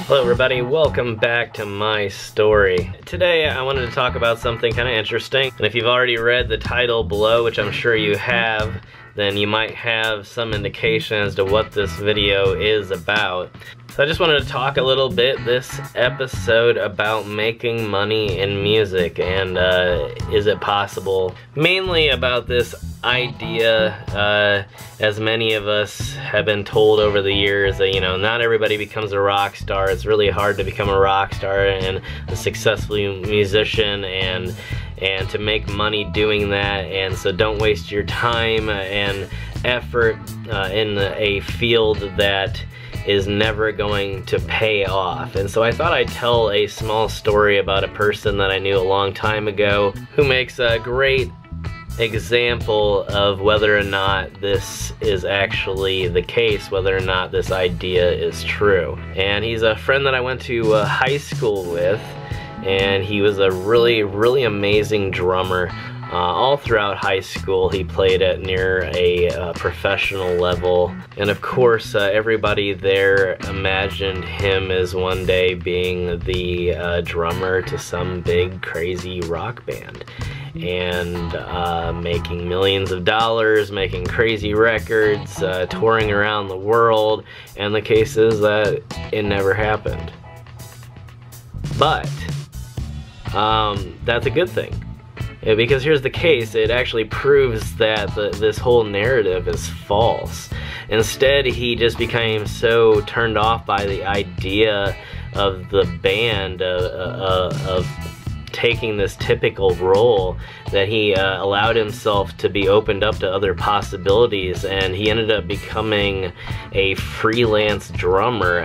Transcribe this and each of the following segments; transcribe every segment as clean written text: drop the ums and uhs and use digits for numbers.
Hello everybody, welcome back to my story. Today I wanted to talk about something kind of interesting, and if you've already read the title below, which I'm sure you have, then you might have some indication as to what this video is about. So I just wanted to talk a little bit this episode about making money in music and is it possible? Mainly about this idea, as many of us have been told over the years that, you know, not everybody becomes a rock star. It's really hard to become a rock star and a successful musician and to make money doing that, and so don't waste your time and effort in a field that is never going to pay off. And so I thought I'd tell a small story about a person that I knew a long time ago who makes a great example of whether or not this is actually the case, whether or not this idea is true. And he's a friend that I went to high school with, and he was a really amazing drummer. All throughout high school he played at near a professional level, and of course everybody there imagined him as one day being the drummer to some big crazy rock band and making millions of dollars, making crazy records, touring around the world, and the case is that it never happened. But that's a good thing. Yeah, because here's the case, it actually proves that this whole narrative is false. Instead, he just became so turned off by the idea of the band, of taking this typical role, that he allowed himself to be opened up to other possibilities, and he ended up becoming a freelance drummer,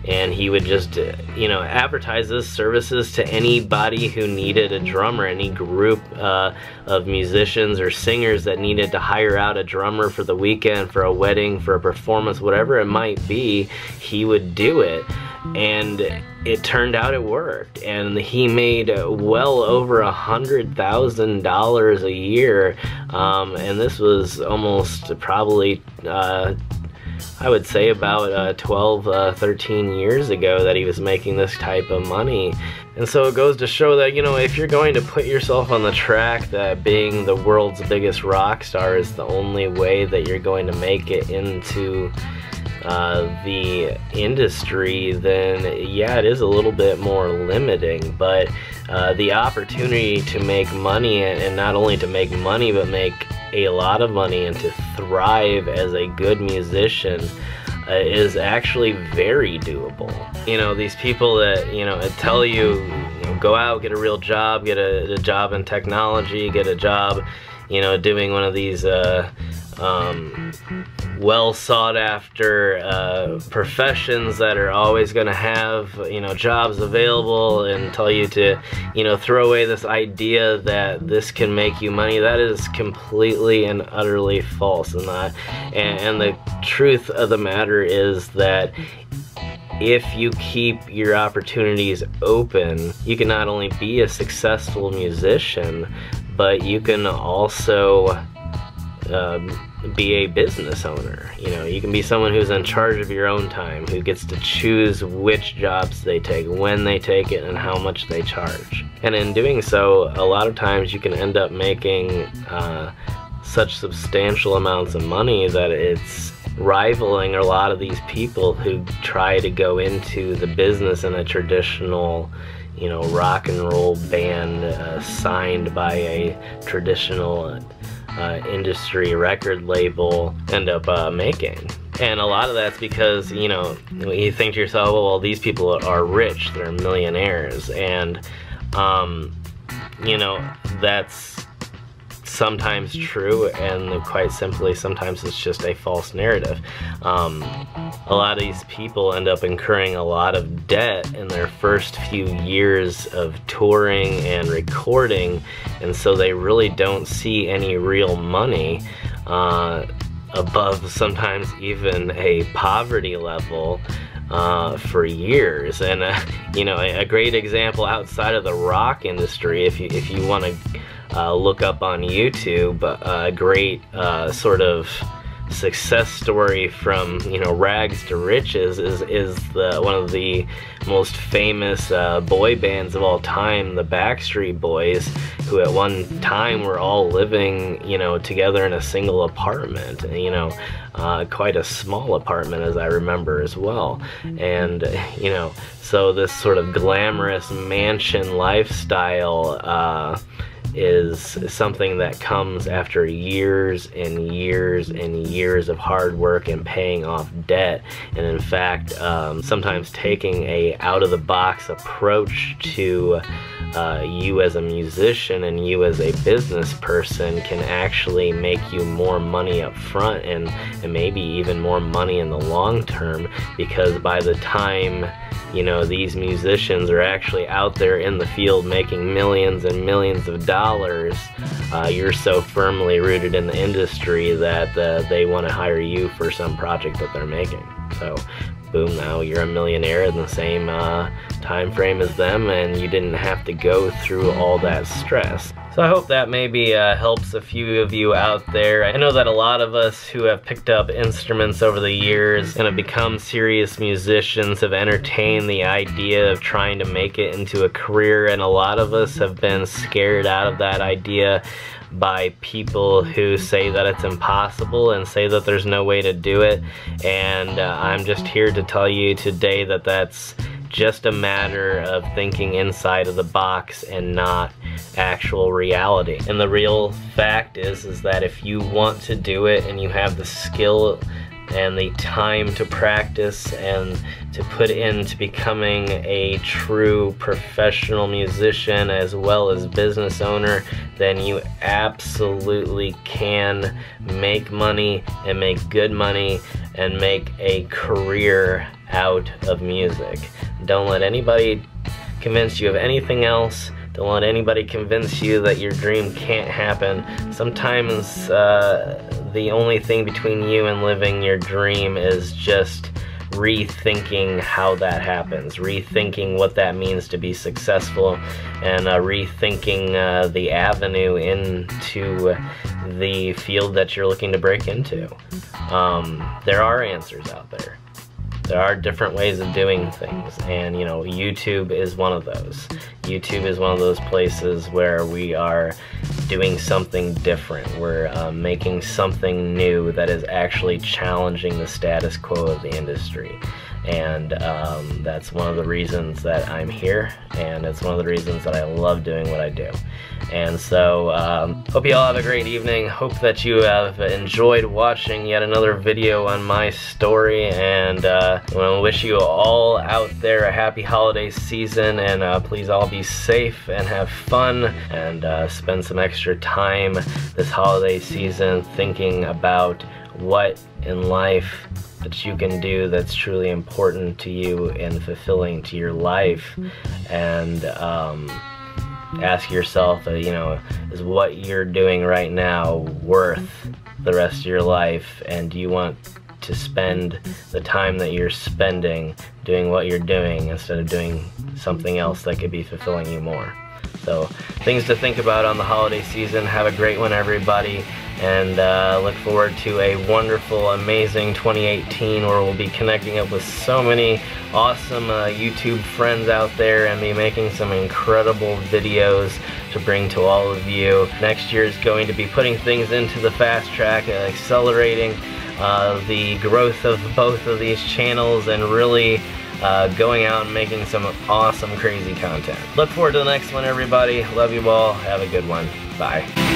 and he would just advertise his services to anybody who needed a drummer, any group of musicians or singers that needed to hire out a drummer for the weekend, for a wedding, for a performance, whatever it might be, he would do it. And it turned out it worked, and he made well over $100,000 a year, and this was almost probably I would say about 12, 13 years ago that he was making this type of money. And so it goes to show that, you know, if you're going to put yourself on the track that being the world's biggest rock star is the only way that you're going to make it into the industry, then yeah, it is a little bit more limiting, but the opportunity to make money, and not only to make money but make a lot of money and to thrive as a good musician is actually very doable. You know, these people that, you know, tell you, go out, get a real job, get a job in technology, get a job, you know, doing one of these well sought after professions that are always going to have, you know, jobs available, and tell you to, you know, throw away this idea that this can make you money. That is completely and utterly false. And the truth of the matter is that if you keep your opportunities open, you can not only be a successful musician, but you can also be a business owner. You know, you can be someone who's in charge of your own time, who gets to choose which jobs they take, when they take it, and how much they charge. And in doing so, a lot of times you can end up making such substantial amounts of money that it's rivaling a lot of these people who try to go into the business in a traditional, you know, rock and roll band signed by a traditional industry record label end up making. And a lot of that's because, you know, you think to yourself, well, these people are rich, they're millionaires, and you know, that's sometimes true, and quite simply sometimes it's just a false narrative. A lot of these people end up incurring a lot of debt in their first few years of touring and recording, and so they really don't see any real money above sometimes even a poverty level for years. And you know, a great example outside of the rock industry, if you want to look up on YouTube a great sort of success story from, you know, rags to riches is one of the most famous boy bands of all time, the Backstreet Boys, who at one time were all living, you know, together in a single apartment, you know, quite a small apartment as I remember as well. And you know, so this sort of glamorous mansion lifestyle is something that comes after years and years and years of hard work and paying off debt, and in fact sometimes taking a out-of-the-box approach to you as a musician and you as a business person can actually make you more money up front and maybe even more money in the long term, because by the time, you know, these musicians are actually out there in the field making millions and millions of dollars, you're so firmly rooted in the industry that they want to hire you for some project that they're making. So boom, now you're a millionaire in the same time frame as them, and you didn't have to go through all that stress. So I hope that maybe helps a few of you out there. I know that a lot of us who have picked up instruments over the years and have become serious musicians have entertained the idea of trying to make it into a career, and a lot of us have been scared out of that idea by people who say that it's impossible and say that there's no way to do it. And I'm just here to tell you today that that's just a matter of thinking inside of the box and not actual reality. And the real fact is that if you want to do it and you have the skill and the time to practice and to put into becoming a true professional musician as well as business owner, then you absolutely can make money and make good money and make a career out of music. Don't let anybody convince you of anything else. Don't let anybody convince you that your dream can't happen. Sometimes the only thing between you and living your dream is just rethinking how that happens, rethinking what that means to be successful, and rethinking the avenue into the field that you're looking to break into. There are answers out there. There are different ways of doing things, and you know, YouTube is one of those. YouTube is one of those places where we are doing something different. We're making something new that is actually challenging the status quo of the industry. And that's one of the reasons that I'm here, and it's one of the reasons that I love doing what I do. And so, hope you all have a great evening. Hope that you have enjoyed watching yet another video on my story, and I want to wish you all out there a happy holiday season, and please all be safe and have fun, and spend some extra time this holiday season thinking about what in life that you can do that's truly important to you and fulfilling to your life, and ask yourself, you know, is what you're doing right now worth the rest of your life, and do you want to spend the time that you're spending doing what you're doing instead of doing something else that could be fulfilling you more? So, things to think about on the holiday season. Have a great one, everybody, and look forward to a wonderful, amazing 2018 where we'll be connecting up with so many awesome YouTube friends out there and be making some incredible videos to bring to all of you. Next year is going to be putting things into the fast track, accelerating the growth of both of these channels, and really going out and making some awesome, crazy content. Look forward to the next one, everybody. Love you all. Have a good one. Bye.